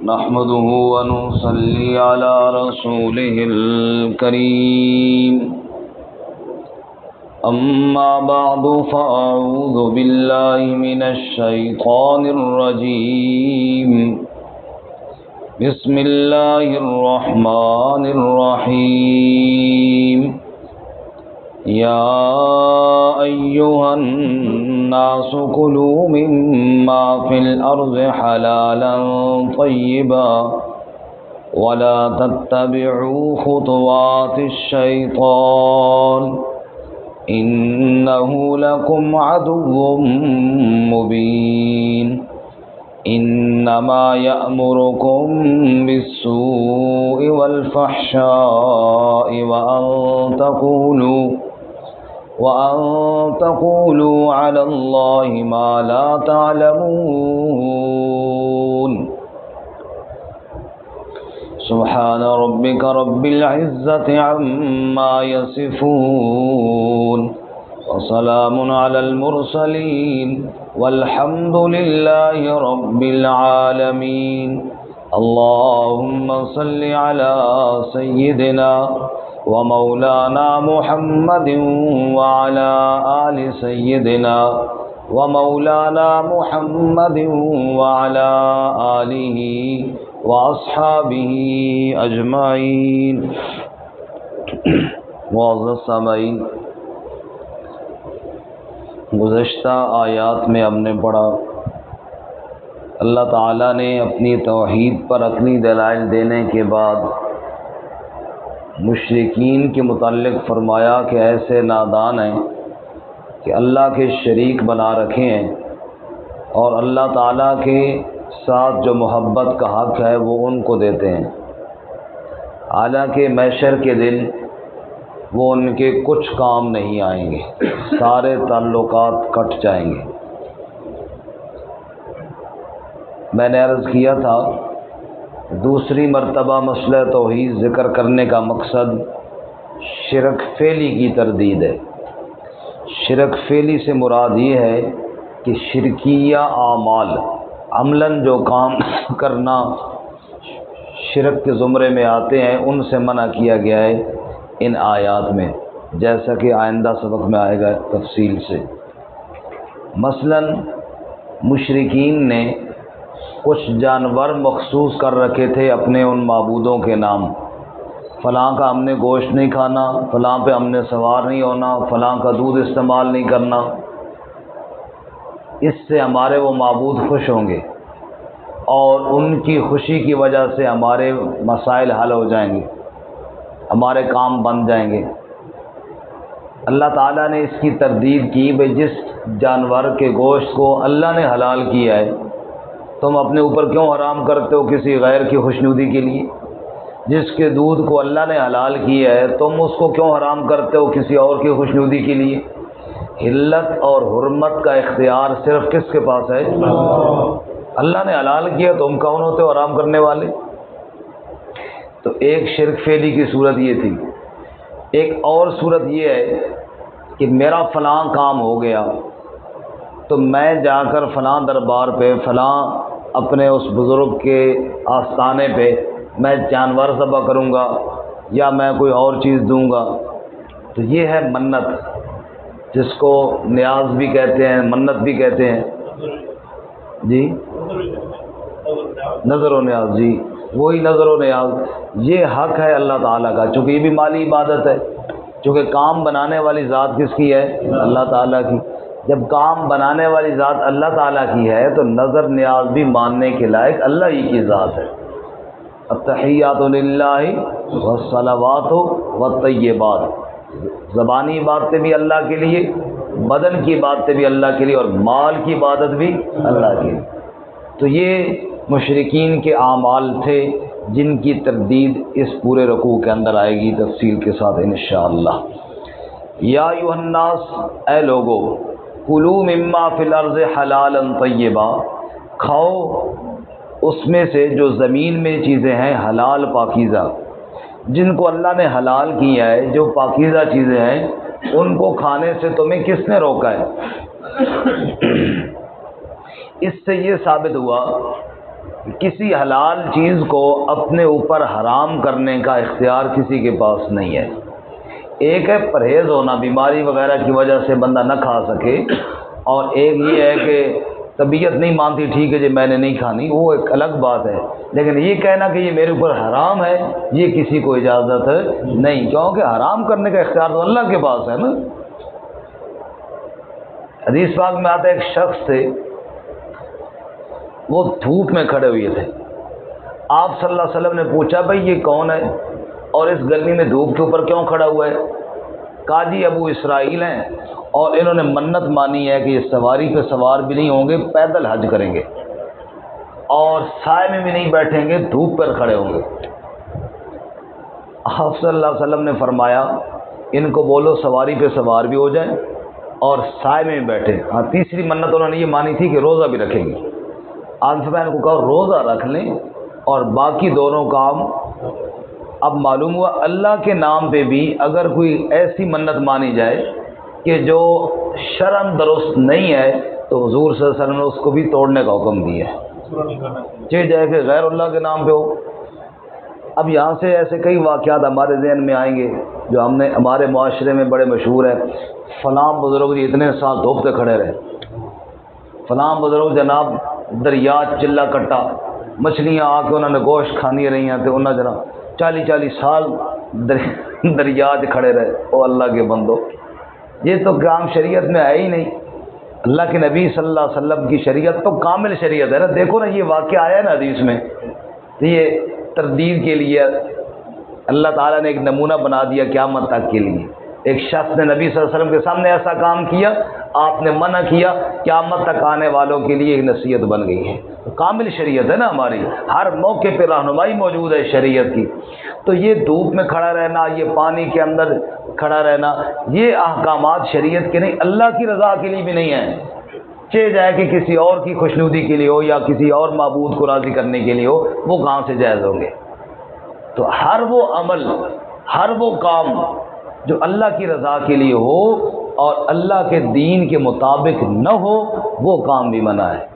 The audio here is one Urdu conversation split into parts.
نحمده ونصلي على رسوله الكريم أما بعد فأعوذ بالله من الشيطان الرجيم بسم الله الرحمن الرحيم يا أيها الناس كلوا مما في الأرض حلالا طيبا ولا تتبعوا خطوات الشيطان إنه لكم عدو مبين إنما يأمركم بالسوء والفحشاء وأن تقولوا على الله ما لا تعلمون سبحان ربك رب العزة عما يصفون وسلام على المرسلين والحمد لله رب العالمين اللهم صل على سيدنا ومولانا محمد وعلى آل سيدنا ومولانا محمد وعلى آله وأصحابه أجمعين معزز سامعین، گزشتہ آیات میں ہم نے پڑھا اللہ تعالیٰ نے اپنی توحید پر عقلی دلائل دینے کے بعد مشرکین کے متعلق فرمایا کہ ایسے نادان ہیں کہ اللہ کے شریک بنا رکھے ہیں اور اللہ تعالیٰ کے ساتھ جو محبت کا حق ہے وہ ان کو دیتے ہیں، حالانکہ محشر کے دن وہ ان کے کچھ کام نہیں آئیں گے، سارے تعلقات کٹ جائیں گے۔ میں نے عرض کیا تھا دوسری مرتبہ مسئلہ توحید ذکر کرنے کا مقصد شرک فعلی کی تردید ہے۔ شرک فعلی سے مراد یہ ہے کہ شرکیہ اعمال، عملاً جو کام کرنا شرک کے زمرے میں آتے ہیں ان سے منع کیا گیا ہے ان آیات میں، جیسا کہ آئندہ سبق میں آئے گا تفصیل سے۔ مثلاً مشرکین نے کچھ جانور مخصوص کر رکھے تھے اپنے ان معبودوں کے نام، فلاں کا ہم نے گوشت نہیں کھانا، فلاں پہ ہم نے سوار نہیں ہونا، فلاں کا دودھ استعمال نہیں کرنا، اس سے ہمارے وہ معبود خوش ہوں گے اور ان کی خوشی کی وجہ سے ہمارے مسائل حل ہو جائیں گے، ہمارے کام بن جائیں گے۔ اللہ تعالیٰ نے اس کی تردید کی، بھئی جس جانور کے گوشت کو اللہ نے حلال کیا ہے تم اپنے اوپر کیوں حرام کرتے ہو کسی غیر کی خوشنودی کے لیے؟ جس کے دودھ کو اللہ نے حلال کیا ہے تم اس کو کیوں حرام کرتے ہو کسی اور کی خوشنودی کے لیے؟ حلت اور حرمت کا اختیار صرف کس کے پاس ہے؟ اللہ نے حلال کیا، تم کون ہوتے ہو حرام کرنے والے؟ تو ایک شرک فعلی کی صورت یہ تھی۔ ایک اور صورت یہ ہے کہ میرا فلاں کام ہو گیا تو میں جا کر فلاں دربار پہ، فلاں اپنے اس بزرگ کے آستانے پہ میں جانور ذبح کروں گا یا میں کوئی اور چیز دوں گا، تو یہ ہے منت، جس کو نیاز بھی کہتے ہیں، منت بھی کہتے ہیں جی، نظر و نیاز، جی وہی نظر و نیاز۔ یہ حق ہے اللہ تعالیٰ کا، چونکہ یہ بھی مالی عبادت ہے، چونکہ کام بنانے والی ذات کس کی ہے؟ اللہ تعالیٰ کی۔ جب کام بنانے والی ذات اللہ تعالیٰ کی ہے تو نظر نیاز بھی ماننے کے لائق اللہ ہی کی ذات ہے۔ التحیات للہ والصلوات والطیبات، زبانی عبادتیں بھی اللہ کے لیے، بدن کی عبادتیں بھی اللہ کے لیے، اور مال کی عبادت بھی اللہ کے لیے۔ تو یہ مشرکین کے اعمال تھے جن کی تردید اس پورے رکوع کے اندر آئے گی تفصیل کے ساتھ انشاءاللہ۔ یا ایھا الناس، اے لوگو، کلوا مما فی الارض حلالا طیبا، کھاؤ اس میں سے جو زمین میں چیزیں ہیں حلال پاکیزہ، جن کو اللہ نے حلال کیا ہے، جو پاکیزہ چیزیں ہیں ان کو کھانے سے تمہیں کس نے روکا ہے؟ اس سے یہ ثابت ہوا کسی حلال چیز کو اپنے اوپر حرام کرنے کا اختیار کسی کے پاس نہیں ہے۔ ایک ہے پرہیز ہونا، بیماری وغیرہ کی وجہ سے بندہ نہ کھا سکے، اور ایک یہ ہے کہ طبیعت نہیں مانتی، ٹھیک ہے جی میں نے نہیں کھانی، وہ ایک الگ بات ہے۔ لیکن یہ کہنا کہ یہ میرے اوپر حرام ہے، یہ کسی کو اجازت نہیں، کیونکہ حرام کرنے کا اختیار تو اللہ کے پاس ہے نا۔ حدیث پاک میں آتا ہے ایک شخص تھے، وہ دھوپ میں کھڑے ہوئے تھے، آپ صلی اللہ علیہ وسلم نے پوچھا بھائی یہ کون ہے اور اس گرمی میں دھوپ کے اوپر کیوں کھڑا ہوا ہے؟ کہا جی ابو اسرائیل ہیں، اور انہوں نے منت مانی ہے کہ یہ سواری پہ سوار بھی نہیں ہوں گے، پیدل حج کریں گے اور سائے میں بھی نہیں بیٹھیں گے، دھوپ پر کھڑے ہوں گے۔ آپ صلی اللہ علیہ وسلم نے فرمایا ان کو بولو سواری پہ سوار بھی ہو جائیں اور سائے میں بھی بیٹھے۔ ہاں تیسری منت انہوں نے یہ مانی تھی کہ روزہ بھی رکھیں گے۔ آج سے میں کو کہا روزہ رکھ لیں اور باقی دونوں کام۔ اب معلوم ہوا اللہ کے نام پہ بھی اگر کوئی ایسی منت مانی جائے کہ جو شرعاً درست نہیں ہے تو حضور صلی اللہ علیہ وسلم نے اس کو بھی توڑنے کا حکم دیا ہے، چاہے جائے کہ غیر اللہ کے نام پہ ہو۔ اب یہاں سے ایسے کئی واقعات ہمارے ذہن میں آئیں گے جو ہمارے معاشرے میں بڑے مشہور ہیں۔ فلاں بزرگ جی اتنے سال دھوپ پہ کھڑے رہے، فلاں بزرگ جناب دریا چلا کٹا، مچھلیاں آ کے انہوں نے گوشت کھانی رہی ہیں تو انہوں نے جناب 40 سال دریا کھڑے رہے۔ او اللہ کے بندو، یہ تو کام شریعت میں ہے ہی نہیں۔ اللہ کے نبی صلی اللہ علیہ وسلم کی شریعت تو کامل شریعت ہے نا۔ دیکھو نا یہ واقعہ آیا ہے نا حدیث میں، تو یہ تردید کے لیے اللہ تعالیٰ نے ایک نمونہ بنا دیا قیامت تک کے لیے۔ ایک شخص نے نبی صلی اللہ علیہ وسلم کے سامنے ایسا کام کیا، آپ نے منع کیا، قیامت تک آنے والوں کے لیے ایک نصیحت بن گئی ہے۔ تو کامل شریعت ہے نا ہماری، ہر موقع پہ رہنمائی موجود ہے شریعت کی۔ تو یہ دھوپ میں کھڑا رہنا، یہ پانی کے اندر کھڑا رہنا، یہ احکامات شریعت کے نہیں، اللہ کی رضا کے لیے بھی نہیں ہیں۔ چاہے جائے کہ کسی اور کی خوشنودی کے لیے ہو یا کسی اور معبود کو راضی کرنے کے لیے ہو، وہ کہاں سے جائز ہوں گے؟ تو ہر وہ عمل، ہر وہ کام جو اللہ کی رضا کے لیے ہو اور اللہ کے دین کے مطابق نہ ہو، وہ کام بھی منع ہے۔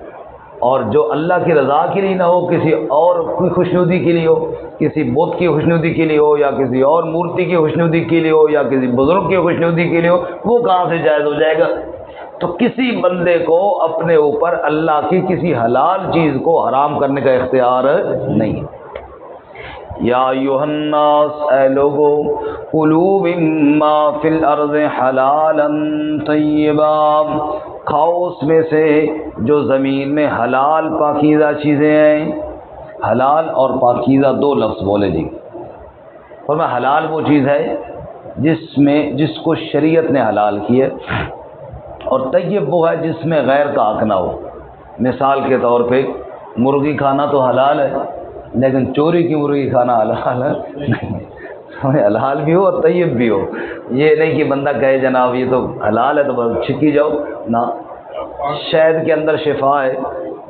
اور جو اللہ کی رضا کے لیے نہ ہو، کسی اور کی خوشنودی کے لیے ہو، کسی بت کی خوشنودی کے لیے ہو یا کسی اور مورتی کی خوشنودی کے لیے ہو یا کسی بزرگ کی خوشنودی کے لیے ہو، وہ کہاں سے جائز ہو جائے گا؟ تو کسی بندے کو اپنے اوپر اللہ کی کسی حلال چیز کو حرام کرنے کا اختیار نہیں ہے۔ یا ایھا الناس، اے لوگو، کلوا مما فی الارض حلالا طیبا، کھاؤ اس میں سے جو زمین میں حلال پاکیزہ چیزیں ہیں۔ حلال اور پاکیزہ دو لفظ بولے جی، اور میں حلال وہ چیز ہے جس کو شریعت نے حلال کی ہے، اور طیب وہ ہے جس میں غیر کا حق نہ ہو۔ مثال کے طور پہ مرغی کھانا تو حلال ہے، لیکن چوری کی مرغی کھانا حلال ہے نہیں، حلال بھی ہو اور طیب بھی ہو۔ یہ نہیں کہ بندہ کہے جناب یہ تو حلال ہے تو بس چھکی جاؤ، نہ، شہد کے اندر شفا ہے،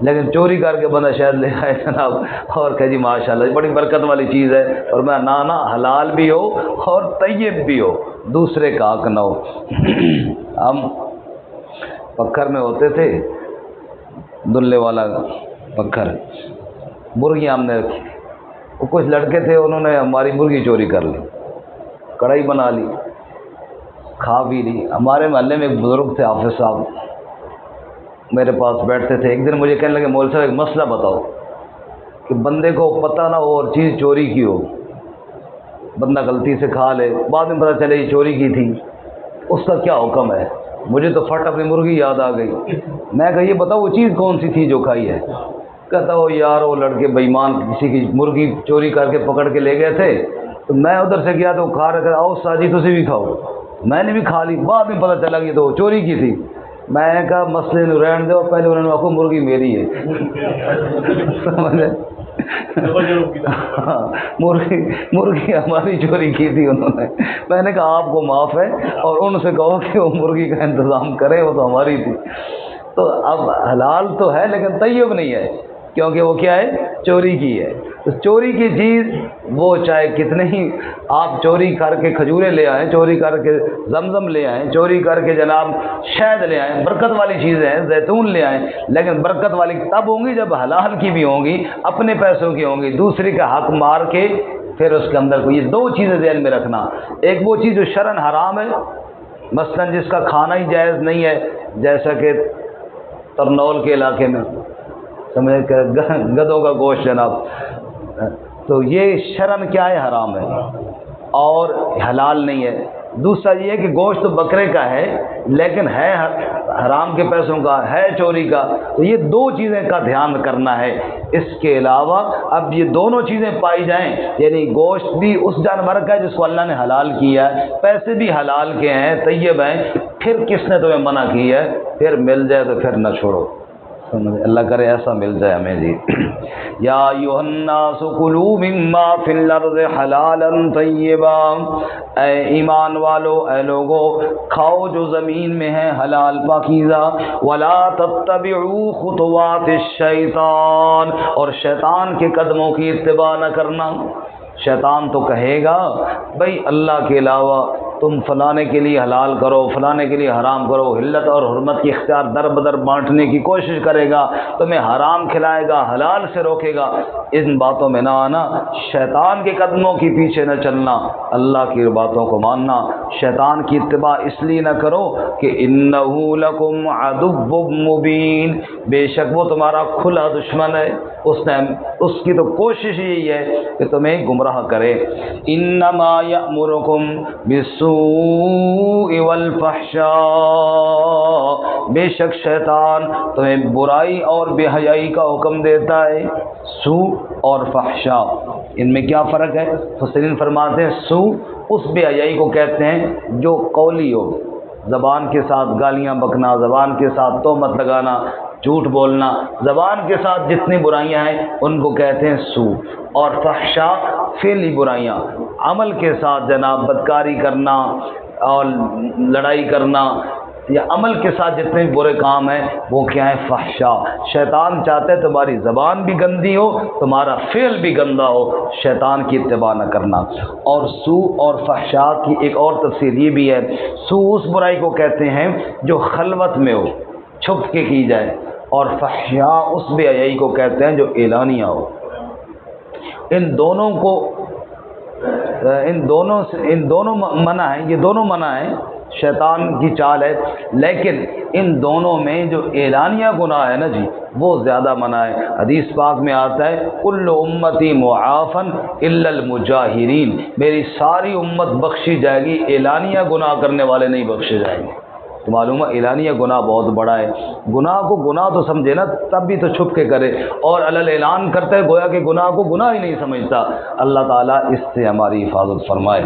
لیکن چوری کر کے بندہ شہد لے آئے جناب اور کہ جی ماشاءاللہ بڑی برکت والی چیز ہے، اور میں نہ حلال بھی ہو اور طیب بھی ہو، دوسرے کا حق نہ ہو۔ ہم پکھر میں ہوتے تھے، دلے والا پکھر، مرغیاں ہم نے رکھی، وہ کچھ لڑکے تھے انہوں نے ہماری مرغی چوری کر لی، کڑھائی بنا لی، کھا بھی لی۔ ہمارے محلے میں ایک بزرگ تھے حافظ صاحب، میرے پاس بیٹھتے تھے، ایک دن مجھے کہنے لگے مولوی صاحب ایک مسئلہ بتاؤ کہ بندے کو پتہ نہ ہو اور چیز چوری کی ہو، بندہ غلطی سے کھا لے، بعد میں پتہ چلے یہ چوری کی تھی، اس کا کیا حکم ہے؟ مجھے تو فٹ اپنی مرغی یاد آ گئی۔ میں کہا یہ بتاؤ وہ چیز کون سی تھی جو کھائی ہے؟ کہتا ہو یار وہ لڑکے بے ایمان کسی کی مرغی چوری کر کے پکڑ کے لے گئے تھے، تو میں ادھر سے گیا تو کھا رہے تھے، آؤ ساجی تسی بھی کھاؤ، میں نے بھی کھا لی، بعد میں پتہ چلا کہ تو چوری کی تھی۔ میں نے کہا مسئلے نو رہن دو، پہلے انہوں نے کہا مرغی میری ہے مرغی ہماری چوری کی تھی انہوں نے۔ میں نے کہا آپ کو معاف ہے، اور ان سے کہو کہ وہ مرغی کا انتظام کریں، وہ تو ہماری تھی۔ تو اب حلال تو ہے لیکن طیب نہیں ہے، کیونکہ وہ کیا ہے؟ چوری کی ہے۔ تو چوری کی چیز وہ چاہے کتنے ہی آپ چوری کر کے کھجورے لے آئیں، چوری کر کے زمزم لے آئیں، چوری کر کے جناب شہد لے آئیں، برکت والی چیزیں ہیں، زیتون لے آئیں، لیکن برکت والی تب ہوں گی جب حلال کی بھی ہوں گی، اپنے پیسوں کی ہوں گی، دوسری کا حق مار کے پھر اس کے اندر کوئی، یہ دو چیزیں ذہن میں رکھنا۔ ایک وہ چیز جو شرعاً حرام ہے، مثلا جس کا کھانا ہی جائز نہیں ہے، جیسا کہ ترنول کے علاقے میں سمجھ گدھوں کا گوشت جناب، تو یہ شرعاً کیا ہے؟ حرام ہے اور حلال نہیں ہے۔ دوسرا یہ ہے کہ گوشت تو بکرے کا ہے لیکن ہے حرام کے پیسوں کا، ہے چوری کا، تو یہ دو چیزیں کا دھیان کرنا ہے۔ اس کے علاوہ اب یہ دونوں چیزیں پائی جائیں، یعنی گوشت بھی اس جانور کا ہے جس کو اللہ نے حلال کیا ہے، پیسے بھی حلال کے ہیں، طیب ہیں، پھر کس نے تمہیں منع کی ہے؟ پھر مل جائے تو پھر نہ چھوڑو، اللہ کرے ایسا مل جائے ہمیں جی۔ یا ایھا الناس کلوا مما فی الارض حلالا طیبا، اے ایمان والو، اے لوگو، کھاؤ جو زمین میں ہے حلال پاکیزہ، ولا تتبعوا خطوات الشیطان، اور شیطان کے قدموں کی اتباع نہ کرنا۔ شیطان تو کہے گا بھئی اللہ کے علاوہ تم فلانے کے لیے حلال کرو، فلانے کے لیے حرام کرو، حلت اور حرمت کی اختیار در بدر بانٹنے کی کوشش کرے گا، تمہیں حرام کھلائے گا، حلال سے روکے گا۔ ان باتوں میں نہ آنا، شیطان کے قدموں کے پیچھے نہ چلنا، اللہ کی باتوں کو ماننا۔ شیطان کی اتباع اس لیے نہ کرو کہ انہ لکم عدو مبین، بے شک وہ تمہارا کھلا دشمن ہے، اس کی تو کوشش یہی ہے کہ تمہیں گمراہ کرے۔ انما یأمرکم بالسوء والفحشاء، بے شک شیطان تمہیں برائی اور بے حیائی کا حکم دیتا ہے۔ سوء اور فحشاء، ان میں کیا فرق ہے؟ مفسرین فرماتے ہیں سوء اس بے حیائی کو کہتے ہیں جو قولی ہو، زبان کے ساتھ گالیاں بکنا، زبان کے ساتھ تہمت لگانا، جھوٹ بولنا، زبان کے ساتھ جتنی برائیاں ہیں ان کو کہتے ہیں سوء۔ اور فحشاء فعلی برائیاں، عمل کے ساتھ جناب بدکاری کرنا اور لڑائی کرنا، یا عمل کے ساتھ جتنے برے کام ہیں وہ کیا ہے؟ فحشاء۔ شیطان چاہتا ہے تمہاری زبان بھی گندی ہو، تمہارا فعل بھی گندا ہو، شیطان کی اتباع نہ کرنا۔ اور سوء اور فحشاء کی ایک اور تفسیر یہ بھی ہے، سوء اس برائی کو کہتے ہیں جو خلوت میں ہو، چھپ کے کی جائے، اور فحشاء اس بے حیائی کو کہتے ہیں جو اعلانیہ ہو۔ ان دونوں منع ہیں، یہ دونوں منع ہیں، شیطان کی چال ہے، لیکن ان دونوں میں جو اعلانیہ گناہ ہے نا جی وہ زیادہ منع ہے۔ حدیث پاک میں آتا ہے کل امتی معافن الا المجاہرین، میری ساری امت بخشی جائے گی، اعلانیہ گناہ کرنے والے نہیں بخشے جائیں گے۔ تو معلوم ہے اعلانیہ گناہ بہت بڑا ہے۔ گناہ کو گناہ تو سمجھے نا، تب بھی تو چھپ کے کرے، اور علل اعلان کرتا ہے گویا کہ گناہ کو گناہ ہی نہیں سمجھتا۔ اللہ تعالیٰ اس سے ہماری حفاظت فرمائے۔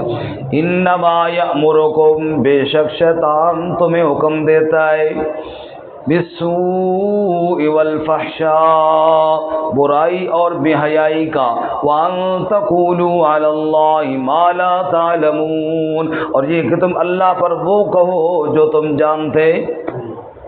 انما یأمرکم، بے شک شیطان تمہیں حکم دیتا ہے، بالسوء والفحشاء، برائی اور بے حیائی کا، وان تقولوا علی اللہ ما لا تعلمون، اور یہ کہ تم اللہ پر وہ کہو جو تم جانتے۔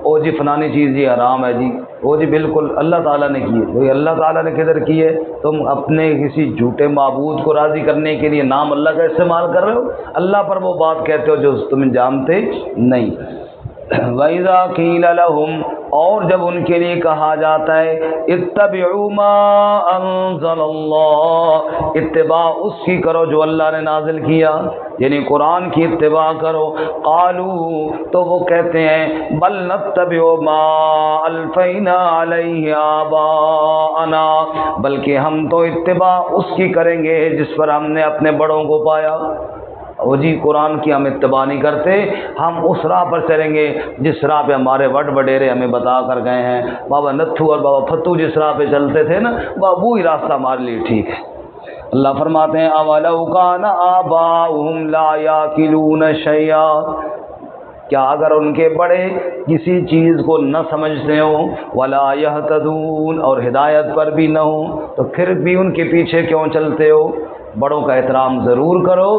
او جی فلانی چیز یہ حرام ہے جی، وہ جی بالکل اللہ تعالیٰ نے کی ہے، اللہ تعالیٰ نے کدھر کی ہے؟ تم اپنے کسی جھوٹے معبود کو راضی کرنے کے لیے نام اللہ کا استعمال کر رہے ہو، اللہ پر وہ بات کہتے ہو جو تم جانتے نہیں۔ وَإِذَا قِيلَ لَهُمْ، اور جب ان کے لیے کہا جاتا ہے اتبعوا ما انزل اللہ، اتباع اس کی کرو جو اللہ نے نازل کیا، یعنی قرآن کی اتباع کرو، قالوا، تو وہ کہتے ہیں بل نتبع ما الفینا علیہ آباءنا، بلکہ ہم تو اتباع اس کی کریں گے جس پر ہم نے اپنے بڑوں کو پایا۔ وہ جی قرآن کی ہم اتباع نہیں کرتے، ہم اس راہ پر چلیں گے جس راہ پہ ہمارے وڈ وڈیرے ہمیں بتا کر گئے ہیں۔ بابا نتھو اور بابا پھتو جس راہ پہ چلتے تھے نا، وہی راستہ ہمارے لیے ٹھیک ہے۔ اللہ فرماتے ہیں اولو کان آباؤہم لا یاکلون شیئا، کیا اگر ان کے بڑے کسی چیز کو نہ سمجھتے ہوں، ولا یہتدون، اور ہدایت پر بھی نہ ہوں، تو پھر بھی ان کے پیچھے کیوں چلتے ہو؟ بڑوں کا احترام ضرور کرو،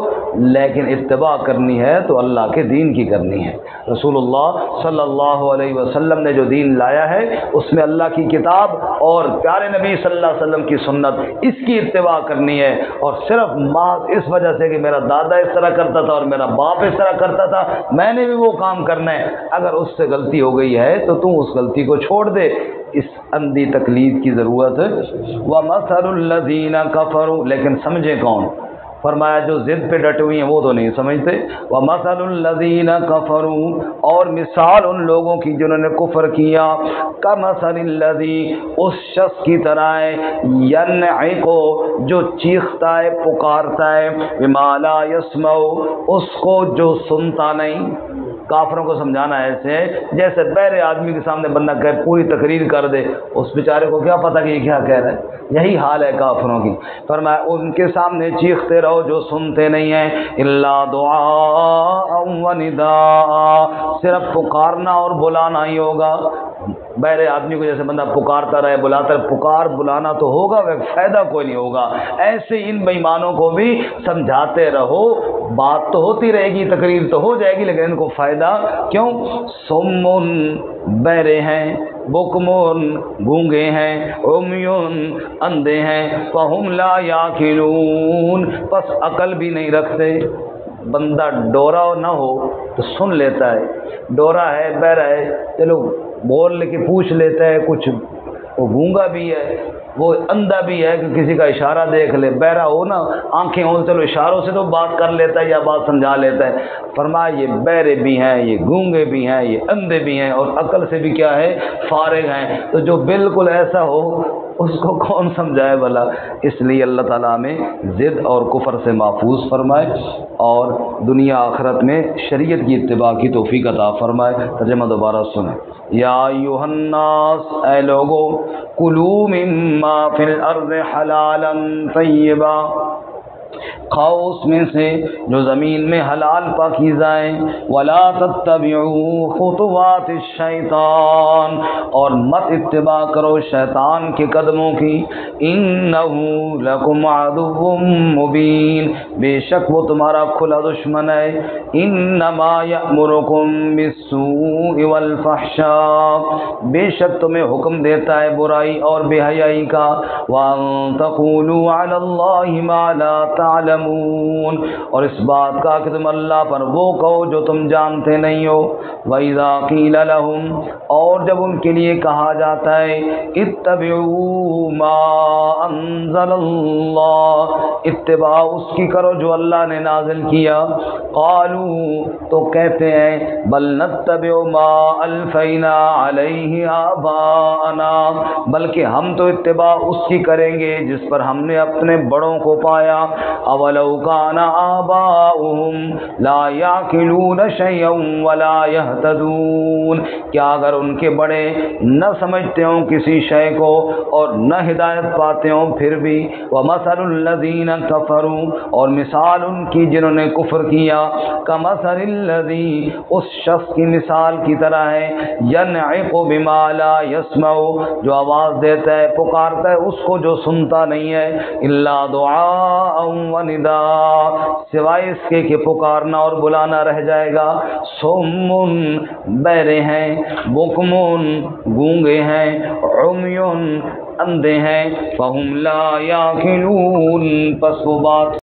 لیکن اتباع کرنی ہے تو اللہ کے دین کی کرنی ہے۔ رسول اللہ صلی اللہ علیہ وسلم نے جو دین لایا ہے اس میں اللہ کی کتاب اور پیارے نبی صلی اللہ علیہ وسلم کی سنت، اس کی اتباع کرنی ہے۔ اور صرف محض اس وجہ سے کہ میرا دادا اس طرح کرتا تھا اور میرا باپ اس طرح کرتا تھا، میں نے بھی وہ کام کرنا ہے، اگر اس سے غلطی ہو گئی ہے تو تم اس غلطی کو چھوڑ دے، اس اندھی تقلید کی ضرورت ہے۔ وَمَثَلُ الَّذِينَ كَفَرُوا، لیکن سمجھے کون؟ فرمایا جو ضد پہ ڈٹے ہوئی ہیں وہ تو نہیں سمجھتے۔ وَمَثَلُ الَّذِينَ كَفَرُوا، اور مثال ان لوگوں کی جنہوں نے کفر کیا، كَمَثَلِ الَّذِي، اس شخص کی طرح ہے، يَنْعِقُ، جو چیختا ہے پکارتا ہے، بِمَا لَا يَسْمَعُ، اس کو جو سنتا نہیں۔ کافروں کو سمجھانا ایسے ہے جیسے بہرے آدمی کے سامنے بندہ کہ پوری تقریر کر دے، اس بیچارے کو کیا پتہ کہ یہ کیا کہہ رہا ہے، یہی حال ہے کافروں کی۔ فرمایا ان کے سامنے چیختے رہو جو سنتے نہیں ہیں، الا دعاء و نداء، صرف پکارنا اور بلانا ہی ہوگا۔ بہرے آدمی کو جیسے بندہ پکارتا رہے بلاتا رہے، پکار بلانا تو ہوگا، وہ فائدہ کوئی نہیں ہوگا۔ ایسے ان بے ایمانوں کو بھی سمجھاتے رہو، بات تو ہوتی رہے گی، تقریر تو ہو جائے گی، لیکن ان کو فائدہ کیوں؟ سمن، بہرے ہیں، بکمن، گونگے ہیں، عمیون، اندھے ہیں، فہم لا یاکلون، پس عقل بھی نہیں رکھتے۔ بندہ ڈورا نہ ہو تو سن لیتا ہے، ڈورا ہے بہرا ہے چلو بول لے کے پوچھ لیتا ہے کچھ، وہ گونگا بھی ہے، وہ اندھا بھی ہے کہ کسی کا اشارہ دیکھ لے، بہرا ہو نا آنکھیں ہوں چلو اشاروں سے تو بات کر لیتا ہے یا بات سمجھا لیتا ہے۔ فرمایا یہ بہرے بھی ہیں، یہ گونگے بھی ہیں، یہ اندھے بھی ہیں، اور عقل سے بھی کیا ہے، فارغ ہیں۔ تو جو بالکل ایسا ہو اس کو کون سمجھائے بھلا؟ اس لیے اللہ تعالیٰ ہمیں ضد اور کفر سے محفوظ فرمائے اور دنیا آخرت میں شریعت کی اتباع کی توفیق عطا فرمائے۔ ترجمہ دوبارہ سنیں۔ یا ایھا الناس، اے لوگو، کلوا مما فی الارض حلالا طیبا، کھاؤ اس میں سے جو زمین میں حلال پاکیزہ ہیں، ولا تتبعوا خطوات الشیطان، اور مت اتباع کرو شیطان کے قدموں کی، انہ لکم عدو مبین، بے شک وہ تمہارا کھلا دشمن ہے، انما یأمرکم بالسوء والفحشاء، بے شک تمہیں حکم دیتا ہے برائی اور بے حیائی کا، وان تقولوا علی اللہ ما لا تعلمون، اور اس بات کا کہ تم اللہ پر وہ کہو جو تم جانتے نہیں ہو، وَإِذَا قِيلَ لَهُمْ، اور جب ان کے لیے کہا جاتا ہے اتبعوا ما انزل اللہ، اتباع اس کی کرو جو اللہ نے نازل کیا، قالوا، تو کہتے ہیں بل نتبع ما الفینا علیہ آباءنا، بلکہ ہم تو اتباع اس کی کریں گے جس پر ہم نے اپنے بڑوں کو پایا، اولو کان آباؤہم لا یعقلون شیئا ولا یہتدون، کیا اگر ان کے بڑے نہ سمجھتے ہوں کسی شے کو اور نہ ہدایت پاتے ہوں پھر بھی، ومثل الذین کفروا، اور مثال ان کی جنہوں نے کفر کیا، کمثل الذی، اس شخص کی مثال کی طرح ہے، ینعق بما لا یسمع، جو آواز دیتا ہے پکارتا ہے اس کو جو سنتا نہیں ہے، الا دعاء و نداء، سوائے اس کے کہ پکارنا اور بلانا رہ جائے گا، صم، بہرے ہیں، بکم، گونگے ہیں، عمی، اندھے ہیں، فہم لا یاقلون، پس وہ بات